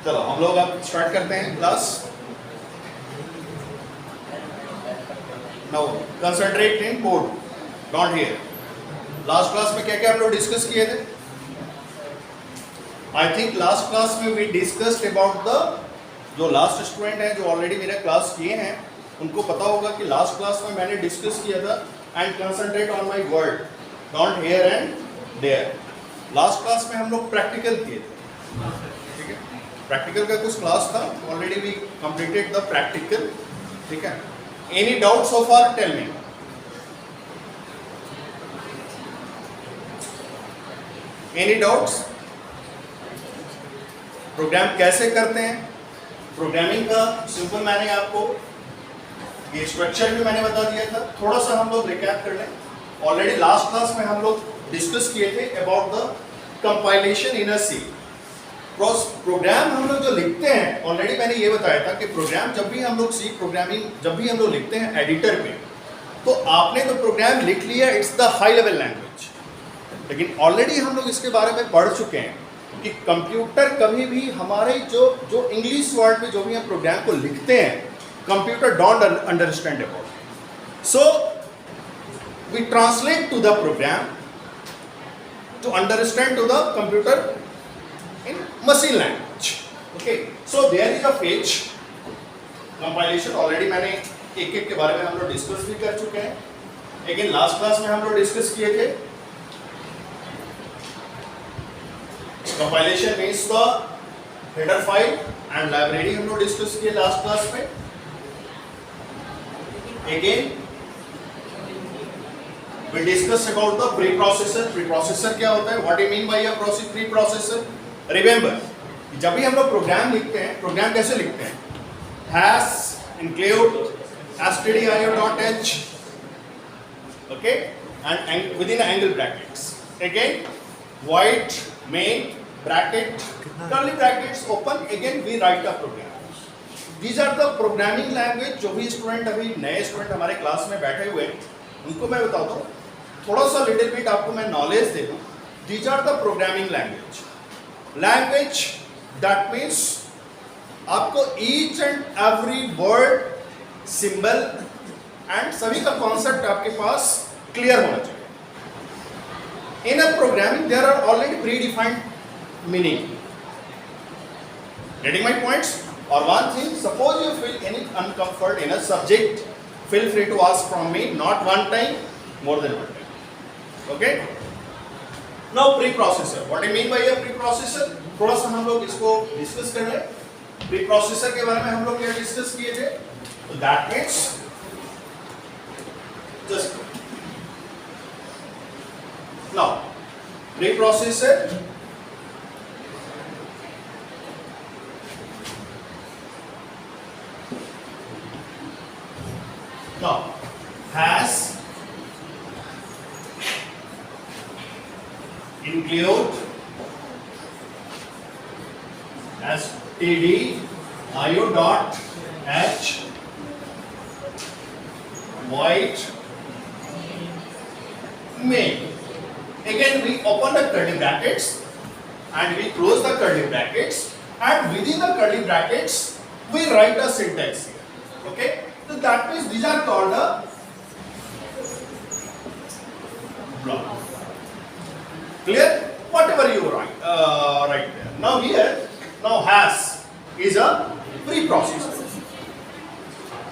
चलो हम लोग अब स्टार्ट करते हैं class. Now concentrate in code, don't hear. Last class में क्या क्या हम लोग डिस्कस किए थे? आई थिंक लास्ट क्लास में वी डिस्कस्ड अबाउट द, जो लास्ट स्टूडेंट हैं जो ऑलरेडी मेरा क्लास किए हैं उनको पता होगा कि लास्ट क्लास में मैंने डिस्कस किया था and concentrate on my word, don't here and there. Last class में हम लोग प्रैक्टिकल किए थे, ठीक है? प्रैक्टिकल का कुछ क्लास था, already we completed the practical, ठीक है? Any doubt so far? Tell me. Any doubts? Program कैसे करते हैं? प्रोग्रामिंग का सिंपल मैंने आपको ये स्ट्रक्चर भी मैंने बता दिया था। थोड़ा सा हम लोग रिकैप कर लें। ऑलरेडी लास्ट क्लास में हम लोग डिस्कस किए थे about the compilation in a C. Program हम लोग जो लिखते हैं, ऑलरेडी मैंने ये बताया था कि प्रोग्राम जब भी हम लोग सी प्रोग्रामिंग जब भी हम लोग लिखते हैं एडिटर में, तो आपने तो प्रोग्राम लिख लिया, it's the high level language. लेकिन ऑलरेडी हम लोग इसके बारे में पढ़ चुके हैं कि कंप्यूटर कभी भी हमारे जो इंग्लिश वर्ड में जो भी हम प्रोग्राम को लिखते हैं, computer don't understand about. So we translate to the program to understand to the computer in machine language. Okay, so there is a phase compilation. Already मैंने एक एक के बारे में हम लोग डिस्कस भी कर चुके हैं। लेकिन लास्ट क्लास में हम लोग डिस्कस किए थे compilation means the header file and library हम लोग डिस्कस किए लास्ट क्लास में। Again we discuss about the preprocessor. Preprocessor क्या होता है? What do you mean by a preprocessor? Remember, जब भी हम लोग प्रोग्राम लिखते हैं, प्रोग्राम कैसे लिखते हैं? Hash include stdio.h, okay, and within angle brackets, again void main bracket curly brackets open, again we write a program. These are the programming language. जो भी स्टूडेंट अभी नए स्टूडेंट हमारे क्लास में बैठे हुए हैं उनको मैं बताता हूँ, थोड़ा सा लिटिल बिट आपको मैं नॉलेज दे दूँ। These are the programming language. Language that means आपको each and every word, symbol and सभी का कॉन्सेप्ट आपके पास क्लियर होना चाहिए। In a programming there are already predefined meaning. Getting my points? और one thing, suppose you feel any uncomfort in a subject, feel free to ask from me, not one time, more than one time. Okay, Now preprocessor. What do you mean by a preprocessor? थोड़ा सा हम लोग इसको discuss कर लें। Preprocessor के बारे में हम लोग क्या डिस्कस किए थे? So that means just now preprocessor now has include stdio.h void main. Again we open the curly brackets and we close the curly brackets, and within the curly brackets we write a syntax here. Okay, so that means these are called a block. Clear? Whatever you write there. Now here, now hash is a preprocessor.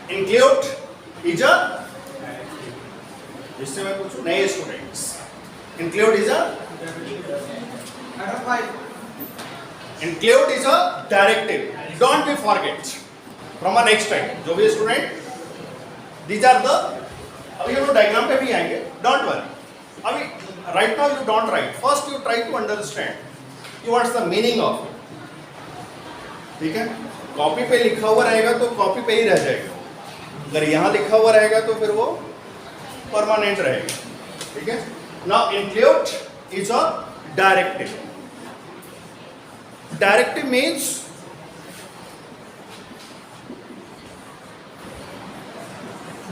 Include is a, जिससे मैं पूछूं नए students, include is a directive. Don't be forget from a next time. जो भी student, these are the, अभी हम लोग diagram पे भी आएंगे, don't worry. अभी right now you don't write. First you try to understand. You what's the meaning of it? ठीक है? कॉपी पे लिखा हुआ रहेगा तो कॉपी पे ही रह जाएगा। अगर यहाँ लिखा हुआ रहेगा तो फिर वो परमानेंट रहेगा। ठीक है? Now include is a directive. Directive means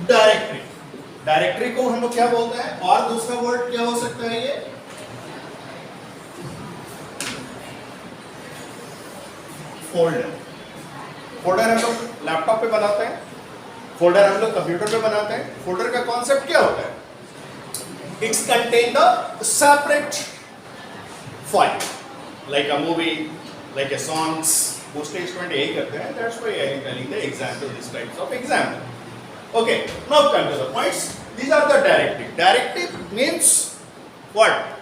directory. Directory को हम लोग क्या बोलते हैं? और दूसरा वर्ड क्या हो सकता है? ये फोल्डर। फोल्डर हम लोग लैपटॉप पे बनाते हैं, फोल्डर हम लोग कंप्यूटर पे बनाते हैं। फोल्डर का कॉन्सेप्ट क्या होता है? It's contain the separate file, like a movie, like a songs. Mostly student यही करते हैं, that's why I am telling the example, this types of example. Okay, now come to the points. These are the directive. Directive means what?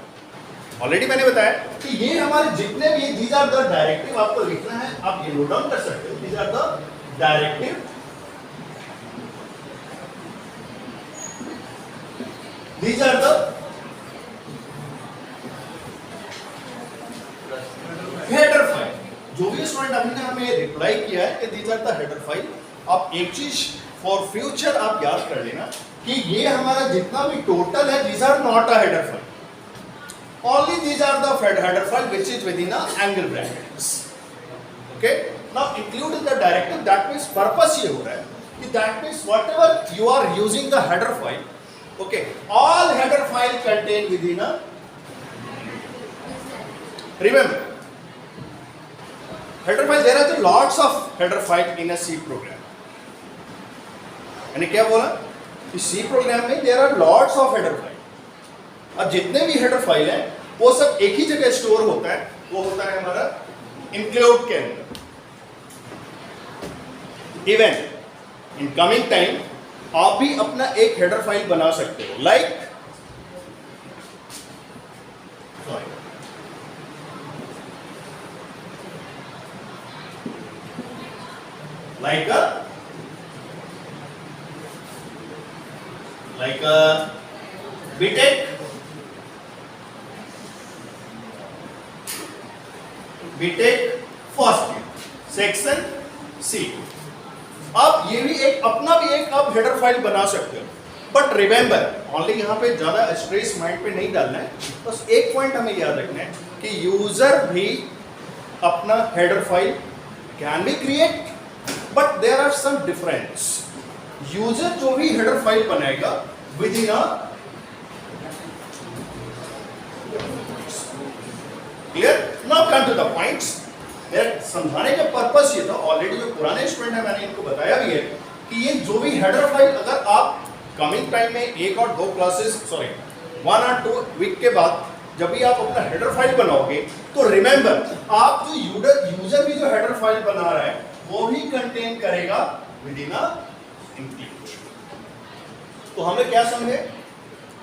Already मैंने बताया कि ये हमारे जितने भी, दीज आर द डायरेक्टिव, आपको लिखना है, आप ये नोट डाउन कर सकते हो। These are the directive, these are the header file. जो भी स्टूडेंट अभी ने हमें रिप्लाई किया है कि these are the header file, आप एक चीज फॉर फ्यूचर आप याद कर लेना कि ये हमारा जितना भी टोटल है, these are not a header file, only these are the header file which is within a angle brackets. Okay, now including the directive, that means purpose ये हो रहा है कि that means whatever you are using the header file, okay, all header file contain within a, remember header file, there are lots of header file in a C program. यानी क्या बोला कि C program में there are lots of header file। अब जितने भी header file हैं वो सब एक ही जगह स्टोर होता है, वो होता है हमारा इंक्लूड के अंदर। इवन इन कमिंग टाइम आप भी अपना एक हेडर फाइल बना सकते हो, like BTech first year section C. आप ये भी एक अपना भी एक आप हेडर फाइल बना सकते हो, बट रिमेंबर ओनली यहाँ पे ज्यादा स्ट्रेस माइंड पे नहीं डालना है। बस एक पॉइंट हमें याद रखना है कि यूजर भी अपना header file can be create, but there are some difference. User जो भी हेडर फाइल बनाएगा with in a clear. Now come to the points. मेरा समझाने का पर्पस ये था, ऑलरेडी जो पुराने स्टूडेंट है मैंने इनको बताया भी है कि ये जो भी हेडर फाइल अगर आप कमिंग टाइम में एक और दो क्लासेस, सॉरी 1 और 2 वीक के बाद जब भी आप अपना हेडर फाइल बनाओगे तो रिमेंबर आप जो यूजर भी जो हेडर फाइल बना रहा है वो भी कंटेन करेगा विद इन अ इंक्लूड। तो हमें क्या समझे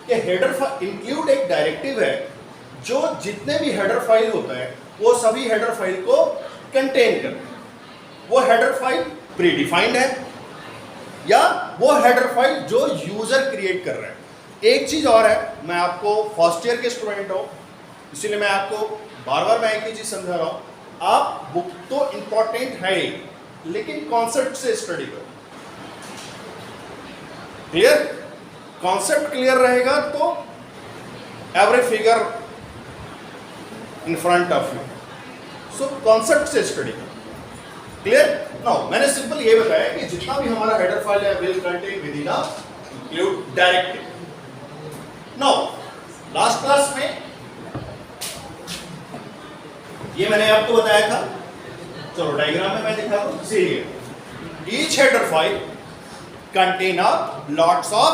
कि हेडर फाइल इंक्लूड एक डायरेक्टिव है जो जितने भी हेडर फाइल होता है वो सभी हेडर फाइल को कंटेन करता है। वो हेडर फाइल प्री डिफाइंड है या वो हेडर फाइल जो यूजर क्रिएट कर रहा है। एक चीज और है, मैं आपको फर्स्ट ईयर के स्टूडेंट हूं इसीलिए मैं आपको बार बार मैं एक ही चीज समझा रहा हूं, आप बुक तो इंपॉर्टेंट है लेकिन कॉन्सेप्ट से स्टडी करो। क्लियर? कॉन्सेप्ट क्लियर रहेगा तो every figure in front of you, so concept से स्टडी करो। क्लियर? नाउ मैंने सिंपल ये बताया कि जितना भी हमारा हेडर फाइल है will contain with in a include directive. Now last class में ये मैंने आपको बताया था, चलो डायग्राम में मैं दिखा दूं। See here each header file contain a lots of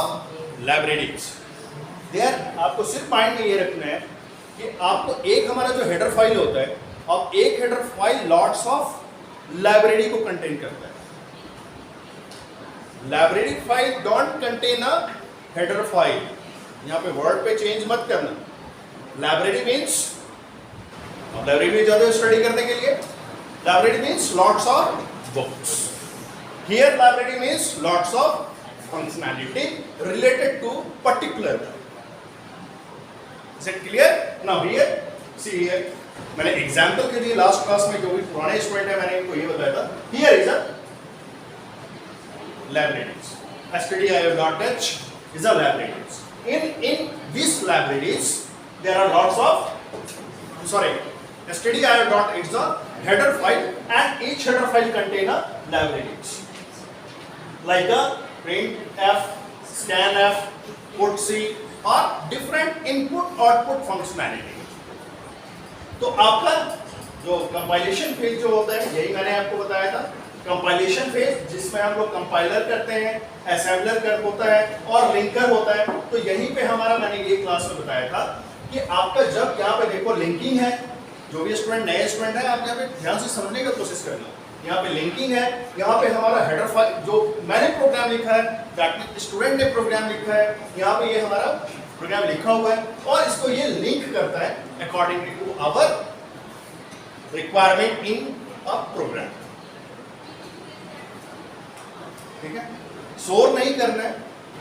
libraries. There आपको सिर्फ माइंड में ये रखना है कि आपको एक हमारा जो हेडर फाइल होता है, अब एक header file lots of library को कंटेन करता है। Library file don't contain a header file. यहां पे वर्ड पे चेंज मत करना। लाइब्रेरी मींस, अब लाइब्रेरी में जाते हो स्टडी करने के लिए, library means lots of books. Here library means lots of functionality related to particular. Is it clear? Now here, see here, मैंने एग्जाम्पल के लिए लास्ट क्लास में जो भी पुराने स्टूडेंट है मैंने इनको ये बताया था। Here is a libraries. stdio.h is a libraries. In these libraries there are lots of, sorry, stdio.h is a header file and each header file contain a libraries like a printf, scanf, putc और different input output functionality. तो आपका जो compilation phase जो होता है, यही मैंने आपको बताया था, कंपाइलेशन फेज जिसमें हम लोग कंपाइलर करते हैं, असेंबलर कर होता है और लिंकर होता है। तो यहीं पे हमारा मैंने ये क्लास में बताया था कि आपका जब यहाँ पे देखो लिंकिंग है, जो भी स्टूडेंट नए स्टूडेंट है आप यहाँ पे ध्यान से समझने की कोशिश करना। यहाँ पे लिंकिंग है, यहाँ पे हमारा हेडर फाइल जो मैंने प्रोग्राम लिखा है, दैट मींस स्टूडेंट ने प्रोग्राम लिखा है, यहाँ पे ये हमारा प्रोग्राम लिखा हुआ है और इसको ये लिंक करता है accordingly to our requirement in a program. ठीक है, शोर नहीं करना है,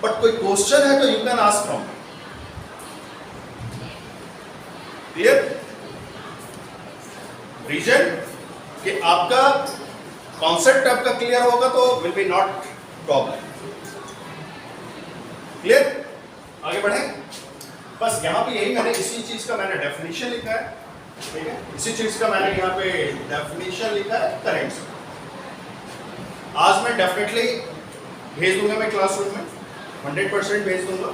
बट कोई क्वेश्चन है तो you can ask from. Clear? Reason कि आपका कॉन्सेप्ट आपका क्लियर होगा तो will be not problem. Clear? आगे बढ़े। बस यहां पे यही मैंने इसी चीज का मैंने डेफिनेशन लिखा है। ठीक है, इसी चीज का मैंने यहाँ पे डेफिनेशन लिखा है करेंट। आज मैं डेफिनेटली भेज दूंगा मैं क्लासरूम में, 100% भेज दूंगा,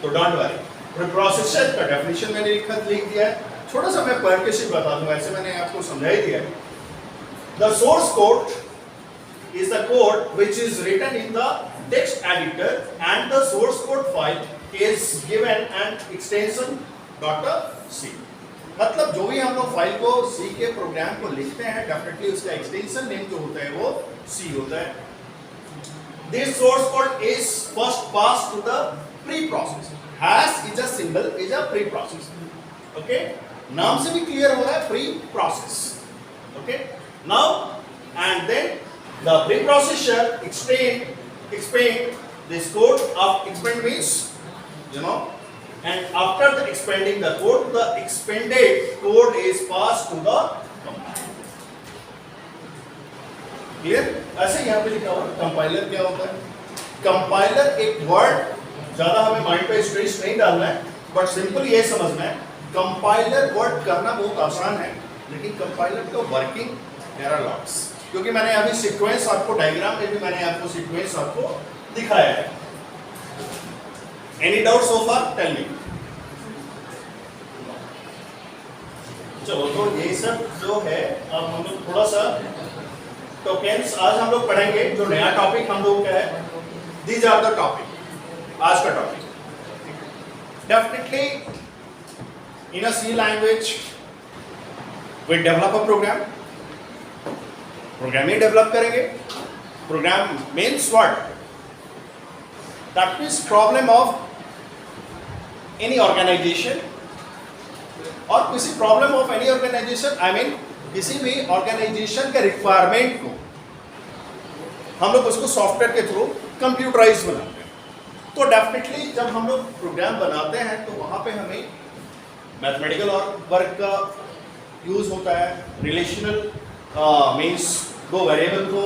तो डोंट वरी। प्रोसेसर का डेफिनेशन मैंने लिख दिया है, थोड़ा सा मैं पढ़ के सिर्फ बता दूंगा, ऐसे मैंने आपको समझा ही दिया है। The source code is the code which is written in the text editor and the source code file is given an extension .c। मतलब जो भी हम लोग फाइल को C के प्रोग्राम को लिखते हैं, डेफिनेटली उसका एक्सटेंशन नेम जो होता है वो C होता है। This source code is first passed to the pre-process. Hash is a symbol, is a pre-process. Okay? नाम से भी क्लियर हो रहा है pre-process. Okay? Now and then the preprocessor expand this code of expand means, you know, and after the expanding the code, the expanded code is passed to the compiler. Clear? ऐसे यहाँ पे लिखा हुआ compiler क्या होता है? Compiler एक word, ज्यादा हमें माइंड पे स्ट्रेस नहीं डालना है, बट सिंपल ये समझना है कंपाइलर वर्ड करना बहुत आसान है, लेकिन कंपाइलर का वर्किंग देयर आर लॉट्स। क्योंकि मैंने अभी सीक्वेंस आपको डायग्राम में भी मैंने आपको सीक्वेंस आपको दिखाया है। Any doubt so far? Tell me. चलो, तो ये सब जो है अब हम लोग थोड़ा सा टोकेन्स आज हम लोग पढ़ेंगे। जो नया टॉपिक हम लोग का है, दीज आर द टॉपिक, आज का topic. Definitely in a C language we develop a program, program ही डेवलप करेंगे। Program means what? That means problem of any organisation, और किसी problem of any organisation I mean किसी भी organisation के requirement को हम लोग उसको सॉफ्टवेयर के थ्रू कंप्यूटराइज बनाते हैं। तो डेफिनेटली जब हम लोग प्रोग्राम बनाते हैं तो वहाँ पे हमें मैथमेटिकल और वर्क का यूज होता है, रिलेशनल मीन्स दो वेरिएबल को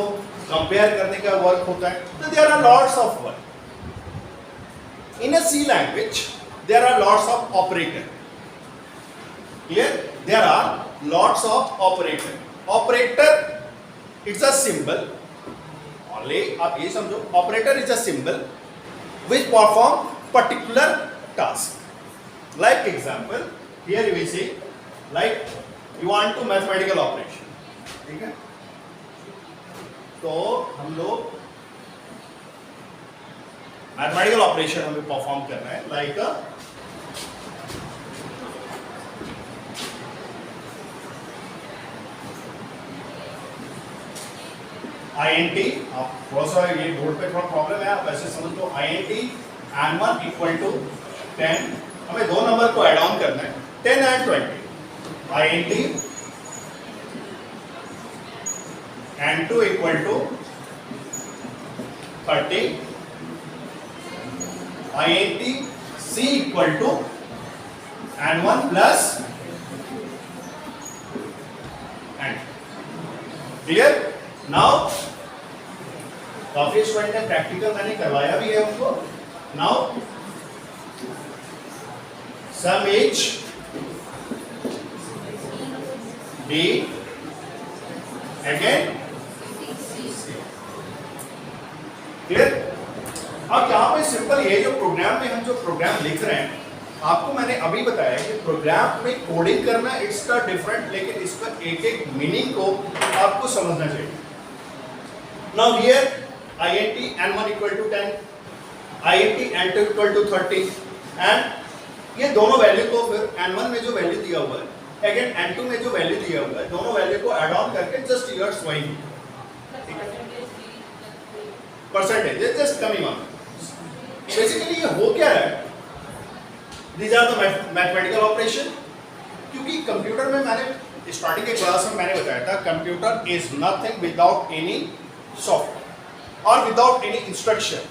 कंपेयर करने का वर्क होता है। तो there are lots of work in a C language, there are lots of operator. Clear? There are lots of operator. Operator it's a symbol, only आप ये समझो, operator is a symbol which perform particular task. Like example, here we see like you want to mathematical operation. ठीक है? तो हम लोग mathematical operation हमें perform करना है, like INT, आप थोड़ा सा ये बोर्ड पे थोड़ा प्रॉब्लम है, आप ऐसे समझ लो INT n1 इक्वल टू 10, हमें दो नंबर को ऐड ऑन करना है, 10 and 20। INT n2 equal to 30, INT C equal to n1 plus n। Clear? Now काफी स्टूडेंट ने प्रैक्टिकल मैंने करवाया भी है उनको। Now some H D again. Clear? अब यहां पे सिंपल ये जो प्रोग्राम में हम जो प्रोग्राम लिख रहे हैं, आपको मैंने अभी बताया कि प्रोग्राम में कोडिंग करना इट्स द डिफरेंट, लेकिन इसका एक एक मीनिंग को आपको समझना चाहिए। Now here int n1 equal to 10, int n2 equal to 30 and ये दोनों वैल्यू को फिर n1 में जो वैल्यू दिया हुआ है अगेन n2 में जो वैल्यू दिया हुआ है, दोनों वैल्यू को ऐड ऑन करके just you are showing percentage just coming on. Basically ये हो क्या है, These are the mathematical operation। क्योंकि कंप्यूटर में मैंने स्टार्टिंग के क्लास में मैंने बताया था computer is nothing without any software और without any instruction.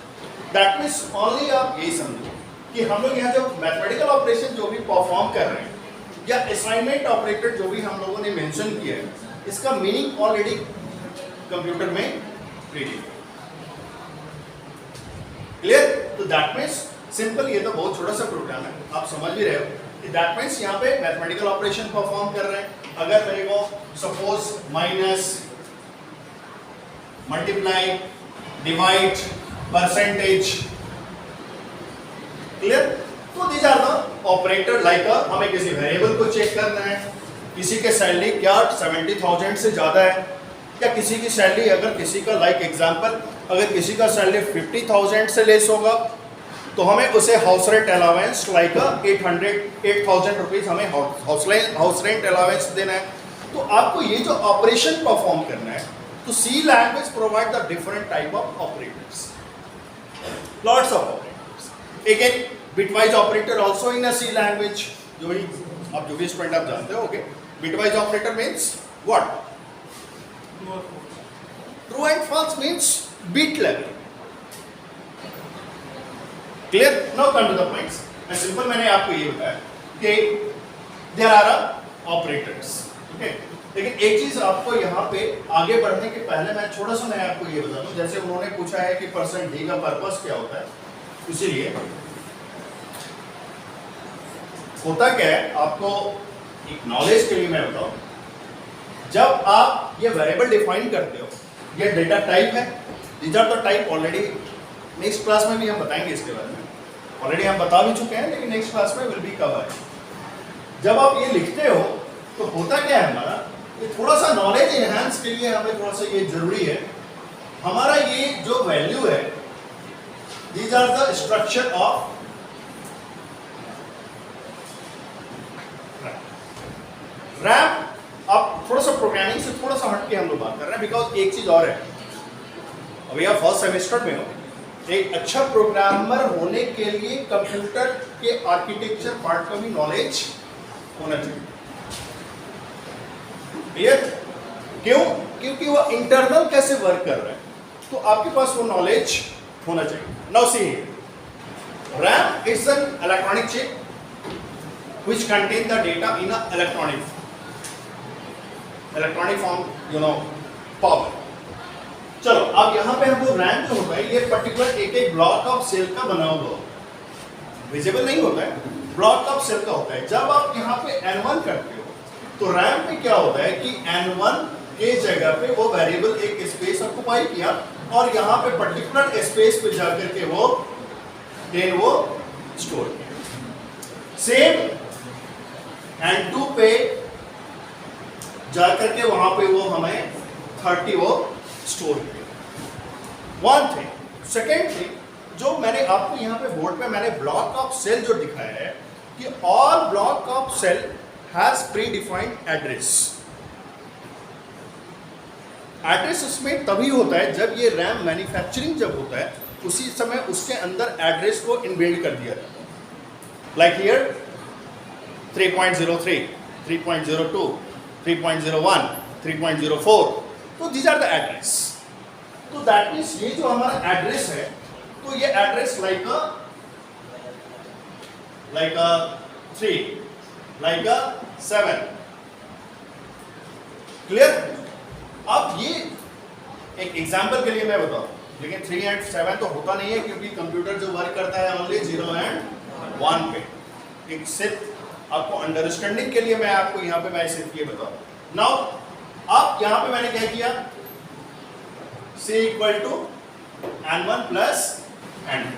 That means only आप यही समझो कि हम लोग यहाँ जो मैथमेटिकल ऑपरेशन जो भी परफॉर्म कर रहे हैं या असाइनमेंट ऑपरेटर जो भी हम लोगों ने मेंशन किया है, इसका मीनिंग ऑलरेडी कंप्यूटर में रेडी है। क्लियर? तो दैट मीन्स सिंपल, ये तो बहुत छोटा सा प्रोग्राम है, आप समझ भी रहे हो। दैट मीन्स यहाँ पे मैथमेटिकल ऑपरेशन परफॉर्म कर रहे हैं। अगर मेरे को suppose minus, multiply, divide, percentage, clear? तो these are the operator like हमें किसी वेरिएबल को चेक करना है, किसी के सैलरी क्या 70,000 से ज्यादा है, या किसी की सैलरी अगर किसी का लाइक एग्जांपल अगर किसी का सैलरी 50,000 से लेस होगा तो हमें उसे house rent allowance like 8,000 rupees हमें हाउस रेंट अलाउंस देना है। तो आपको ये जो ऑपरेशन परफॉर्म करना है, तो C language provide the different type of operators, lots of operators. Again bitwise operator also in a C language, जो भी स्टूडेंट आप जानते हो। Okay, bitwise operator means what? True and false means bit level. Clear? Now come to the points. मैं simple मैंने आपको ये बताया कि देयर आर ऑपरेटर्स। ओके, लेकिन एक चीज आपको यहाँ पे आगे बढ़ने के पहले मैं थोड़ा सा मैं आपको ये बता दूं, जैसे उन्होंने पूछा है कि परसेंट डी का पर्पस क्या होता है, इसीलिए होता क्या है आपको एक नॉलेज के लिए मैं बताऊं, जब आप ये वेरिएबल डिफाइन करते हो, ये डेटा टाइप है, these are the type. Already next class में भी हम बताएंगे इसके बारे में, ऑलरेडी हम बता भी चुके हैं, लेकिन नेक्स्ट क्लास में विल बी कवर। जब आप ये लिखते हो तो होता क्या है हमारा, ये थोड़ा सा नॉलेज एनहांस के लिए हमें थोड़ा सा ये जरूरी है। हमारा ये जो वैल्यू है, these are the structure of RAM. अब थोड़ा सा प्रोग्रामिंग से थोड़ा सा हटके हम लोग बात कर रहे हैं, बिकॉज एक चीज और है, अभी आप फर्स्ट सेमेस्टर में हो, एक अच्छा प्रोग्रामर होने के लिए कंप्यूटर के आर्किटेक्चर पार्ट का भी नॉलेज होना चाहिए। क्लियर? क्यों? क्योंकि वो इंटरनल कैसे वर्क कर रहा है, तो आपके पास वो नॉलेज होना चाहिए। Now see, RAM is an electronic chip which contain the data in a electronic form, you know, power. चलो, अब यहाँ पे हमको रैम जो होता है, ये पर्टिकुलर एक एक ब्लॉक ऑफ सेल का बना हुआ, विजिबल नहीं होता है, ब्लॉक ऑफ सेल का होता है। जब आप यहाँ पे n1 करते हो तो रैम पे क्या होता है कि n1 के जगह पे वो वेरिएबल एक स्पेस ऑक्युपाई किया और यहाँ पे पर्टिकुलर स्पेस पे जाकर के वो स्टोर किया। सेम n2 पे जाकर के वहां पे वो हमें 30 वो स्टोर किया। One thing. सेकेंड थिंग, जो मैंने आपको यहाँ पे बोर्ड पे मैंने ब्लॉक ऑफ सेल जो दिखाया है कि all block of cell has pre defined address. Address उसमें तभी होता है जब ये रैम मैन्युफैक्चरिंग जब होता है, उसी समय उसके अंदर एड्रेस को इनबिल्ड कर दिया जाता है। लाइक हियर 3.03, 3.02, 3.01, 3.04, तो दीज आर द एड्रेस। तो दैट मीन्स ये जो हमारा एड्रेस है, तो ये एड्रेस लाइक अ 3, लाइक अ 7। क्लियर? अब ये एक एग्जांपल के लिए मैं बताऊं, लेकिन 3 एंड 7 तो होता नहीं है, क्योंकि कंप्यूटर जो वर्क करता है ओनली 0 एंड 1 पे। एक सिर्फ आपको अंडरस्टैंडिंग के लिए मैं आपको यहाँ पे मैं सिर्फ ये बताऊं। नाउ अब यहाँ पे मैंने क्या किया, C equal to n1 plus n2।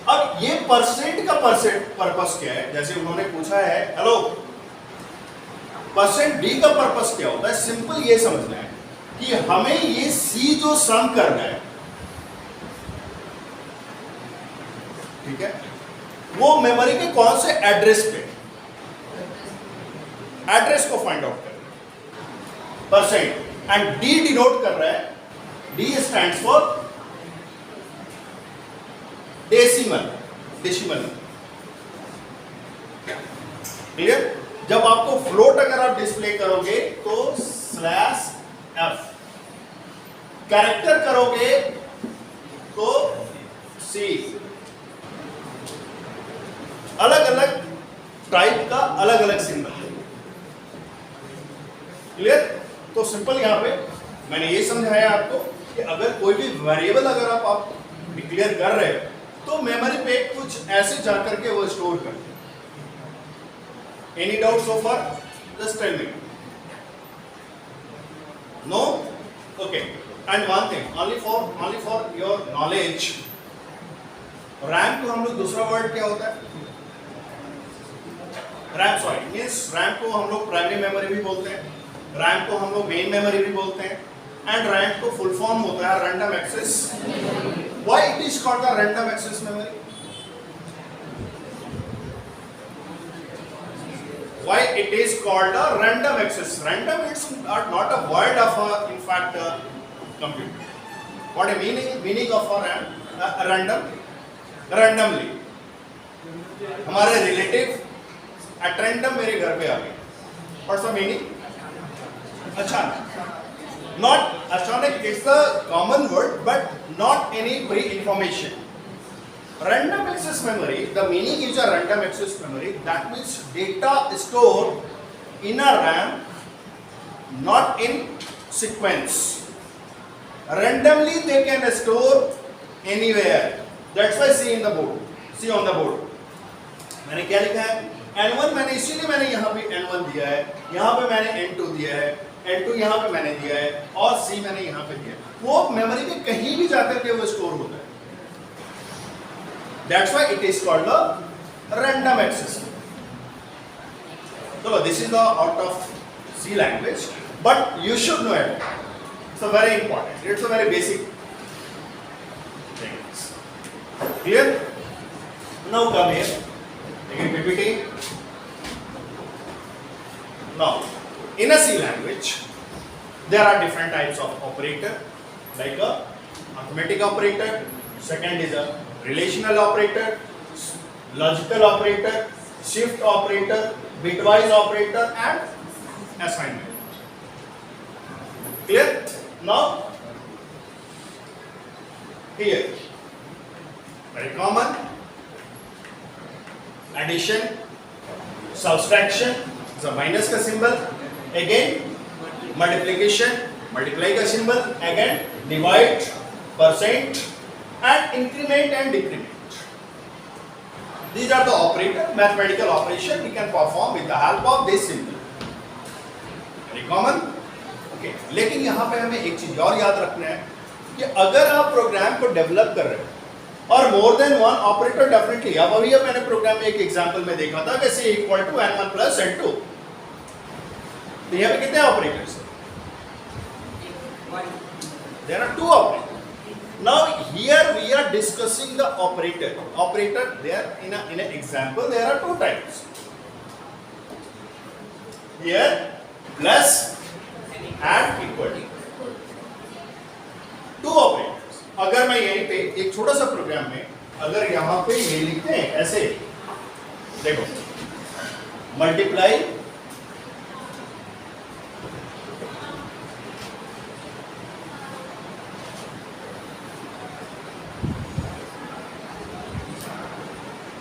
अब ये परसेंट का पर्पस क्या है? जैसे उन्होंने पूछा है, हेलो परसेंट डी का पर्पस क्या होता है? सिंपल ये समझना है कि हमें ये सी जो सम करना है, ठीक है, वो मेमोरी के कौन से एड्रेस पे, एड्रेस को फाइंड आउट करना परसेंट, एंड डी डिनोट कर रहा है, D stands for decimal, decimal, clear? जब आपको फ्लोट अगर आप डिस्प्ले करोगे तो स्लैश एफ, कैरेक्टर करोगे तो सी, अलग अलग टाइप का अलग अलग सिंबल, क्लियर? तो सिंपल यहां पे मैंने ये समझाया आपको कि अगर कोई भी वेरिएबल अगर आप डिक्लेयर कर रहे हो तो मेमोरी पे कुछ ऐसे जाकर के वो स्टोर कर। Any doubt so far? Just tell me. No? Okay. And one thing, only for your knowledge, RAM को हम लोग दूसरा वर्ड क्या होता है? रैम, सॉरी, मीन्स रैम को हम लोग प्राइमरी मेमोरी भी बोलते हैं, रैम को हम लोग मेन मेमोरी भी बोलते हैं, एंड रैम को फुल फॉर्म होता है random access. Why it is called the random access memory? Why it is called a random access? Random is not a word of in fact computer. What a meaning of a random? Randomly. हमारे relative at random मेरे घर पे आ गए. What's the meaning? अचानक. Not अचानक. It's a common word, but not any pre-information. Random access memory, the meaning is a random access memory, that means data stored in a RAM, not in sequence. Randomly they can store anywhere. That's why see in the board, see on the board. मैंने क्या लिखा है? N1 मैंने इसीलिए मैंने यहाँ पे N1 दिया है, यहाँ पे मैंने N2 दिया है, N2 यहाँ पे मैंने दिया है, और C मैंने यहाँ पे दिया है। वो मेमोरी में कहीं भी जाकर के वो स्टोर होता है। That's why it is called a random access. So this is the out of C language, but you should know it. It's a very important. It's a very basic thing. Clear? Now come here. Again PPT. Now, in a C language, there are different types of operator, like a arithmetic operator. Second is a relational operator, logical operator, shift operator, bitwise operator, and assignment. Clear? Now, here, very common, addition, subtraction, the minus का symbol, again multiplication, multiply का symbol, again divide, percent, and increment and decrement. These are the operator, mathematical operation we can perform with the help of this symbol. Very common. Okay. लेकिन यहाँ पे हमें एक चीज और याद रखना है कि अगर आप प्रोग्राम को डेवलप कर रहे हो और मोर देन वन ऑपरेटर, डेफिनेटली, अब अभी मैंने प्रोग्राम में एक एग्जांपल में देखा था कि C equal to N1 plus N2, तो यहाँ पे कितने ऑपरेटर्स हैं? There are two operators. Now here we are discussing the operator. Operator, there in an example there are two types. Here plus and equal. Two operators. अगर मैं यहीं पे एक छोटा सा प्रोग्राम में अगर यहाँ पे ये लिखते हैं ऐसे, देखो, मल्टीप्लाई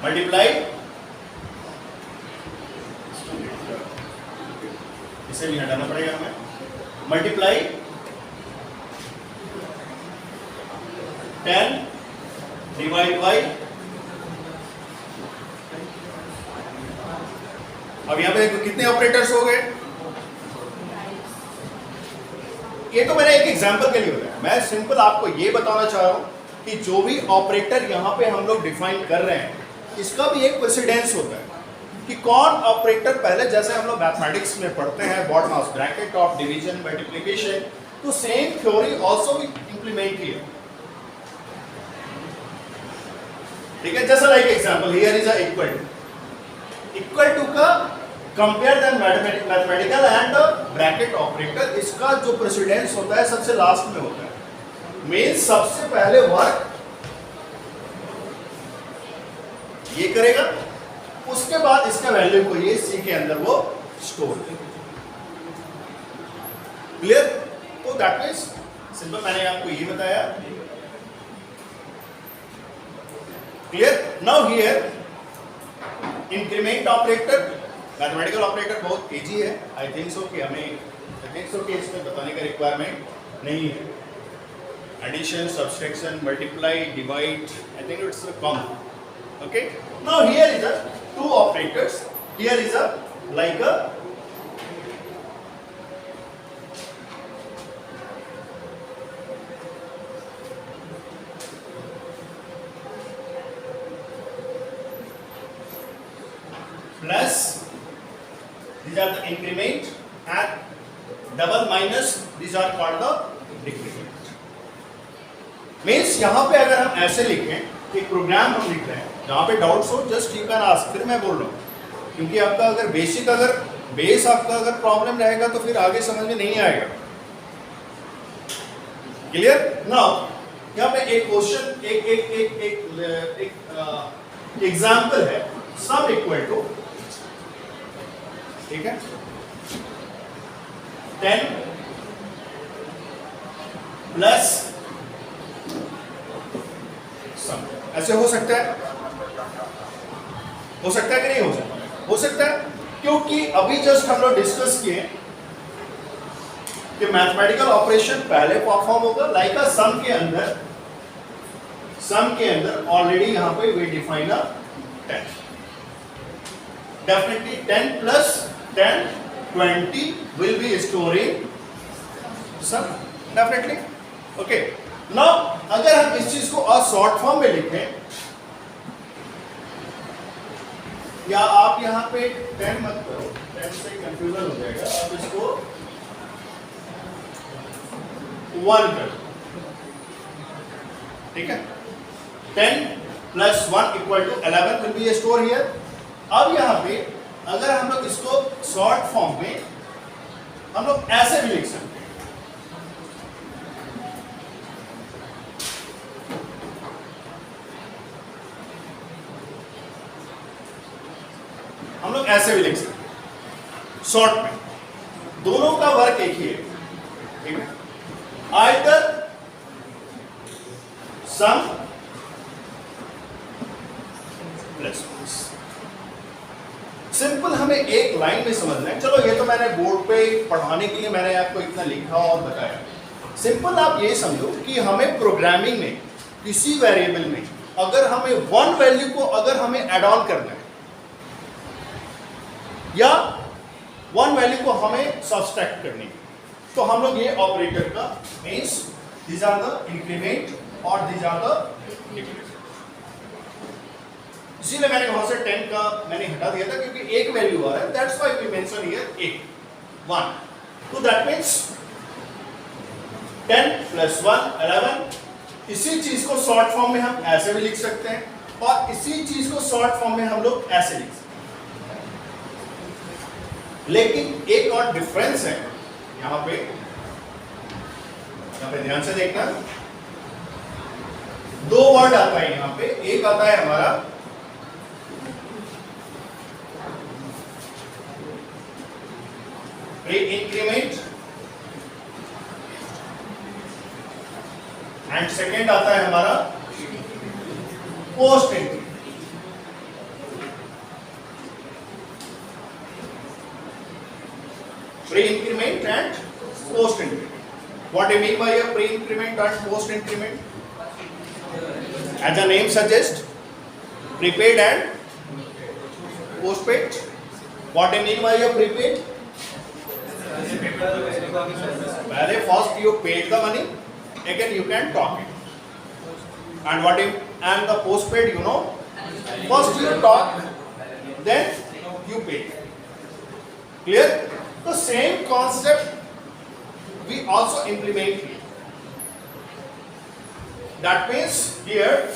मल्टीप्लाई, इसे भी हटाना पड़ेगा हमें, मल्टीप्लाई 10 डिवाइड बाई, अब यहां पे कितने ऑपरेटर्स हो गए? ये तो मैंने एक एग्जांपल के लिए बताया, मैं सिंपल आपको ये बताना चाह रहा हूं कि जो भी ऑपरेटर यहाँ पे हम लोग डिफाइन कर रहे हैं इसका भी एक प्रेसिडेंस होता है कि कौन ऑपरेटर पहले, जैसे हम लोग मैथमेटिक्स में पढ़ते हैं BODMAS bracket of division multiplication, तो सेम थ्योरी आल्सो भी इंप्लीमेंट किया। ठीक है, जैसा like example here is equal to का compare the mathematical and bracket operator, इसका जो प्रेसिडेंस होता है सबसे लास्ट में होता है। मींस सबसे पहले वर्क ये करेगा, उसके बाद इसका वैल्यू को ये सी के अंदर वो स्टोर करेगा। क्लियर? तो दैट मींस सिंपल, मैंने आपको ये बताया। Clear? Now here increment operator, mathematical operator बहुत इजी है। आई थिंक सो कि इसमें बताने का रिक्वायरमेंट नहीं है। Addition, subtraction, multiply, divide, I think it's common. Okay, now here is a two operators. Here is a like a plus, these are the increment, and double minus, these are called the decrement. Means यहाँ पे अगर हम ऐसे लिखें, एक programme हम लिख रहे हैं, जहाँ पे डाउट्स हो जस्ट यू कैन आस्क, फिर मैं बोल रहा हूँ, क्योंकि आपका अगर बेस आपका अगर प्रॉब्लम रहेगा तो फिर आगे समझ में नहीं आएगा। क्लियर? नाउ यहाँ पे एक क्वेश्चन, एक एग्जांपल है, सम इक्वल टू, ठीक है, 10 प्लस सम, ऐसे हो सकता है? हो सकता है कि नहीं हो सकता? हो सकता है, क्योंकि अभी जस्ट हम लोग डिस्कस किए कि मैथमेटिकल ऑपरेशन पहले परफॉर्म होगा लाइक अ सम के अंदर ऑलरेडी यहां पे we define a 10, definitely 10 plus 10 20 will be storing sum, definitely. Okay, now अगर हम इस चीज को शॉर्ट फॉर्म में लिखें, या आप यहां पे 10 मत करो, 10 से कंफ्यूजन हो जाएगा, आप इसको 1 करो, ठीक है, 10 plus 1 equal to 11 will be store here. अब यहां पे अगर हम लोग इसको शॉर्ट फॉर्म में हम लोग ऐसे भी लिख सकते हैं, हम लोग ऐसे भी लिख सकते हैं शॉर्ट में, दोनों का वर्क एक ही है, ठीक है, आइदर सम प्लस। सिंपल हमें एक लाइन में समझना है। चलो ये तो मैंने बोर्ड पे पढ़ाने के लिए मैंने आपको इतना लिखा और बताया। सिंपल आप ये समझो कि हमें प्रोग्रामिंग में किसी वेरिएबल में अगर हमें वन वैल्यू को अगर हमें ऐड ऑन करना है या वन वैल्यू को हमें सब्सट्रैक्ट करनी है, तो हम लोग ये ऑपरेटर का means these are the increment और दीज आर द डिक्रीमेंट। इसीलिए मैंने वहां से 10 का मैंने हटा दिया था क्योंकि एक वैल्यू आ रहा है, that's why we mention here 1। तो दैट मींस 10 प्लस 1 11। इसी चीज को शॉर्ट फॉर्म में हम ऐसे भी लिख सकते हैं और इसी चीज को शॉर्ट फॉर्म में हम लोग ऐसे लिख सकते हैं। लेकिन एक और डिफरेंस है यहां पे ध्यान से देखना, दो वर्ड आता है यहां पे। एक आता है हमारा प्री इंक्रीमेंट एंड सेकेंड आता है हमारा post increment. Pre-increment and post-increment. What do you mean by a pre-increment and post-increment? As the name suggests, prepaid and postpaid. What do you mean by a prepaid? पहले first you paid the money, again you can talk it. And what if and the postpaid, you know, first you talk, then you pay. Clear? The same concept we also implement here. That means here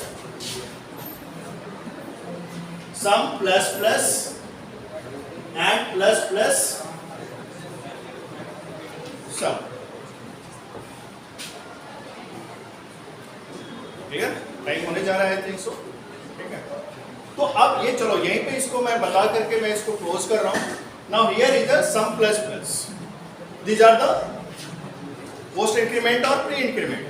sum plus plus and plus plus sum. Clear? Time होने जा रहा है 300, ठीक है? तो अब ये चलो यहीं पे इसको मैं बता करके मैं इसको क्लोज कर रहा हूं. Now here is a sum plus plus. These are the post increment और pre increment.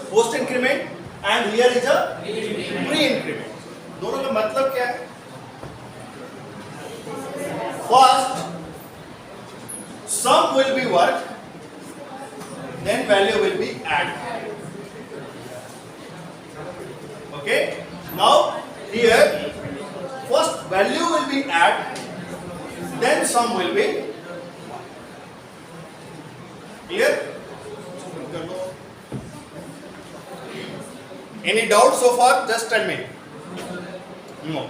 Post increment and here is a pre increment. दोनों का मतलब क्या है? First sum will be work, then value will be added. Okay, now here first value will be added, then sum will be clear. Any doubt so far? Just tell me. No.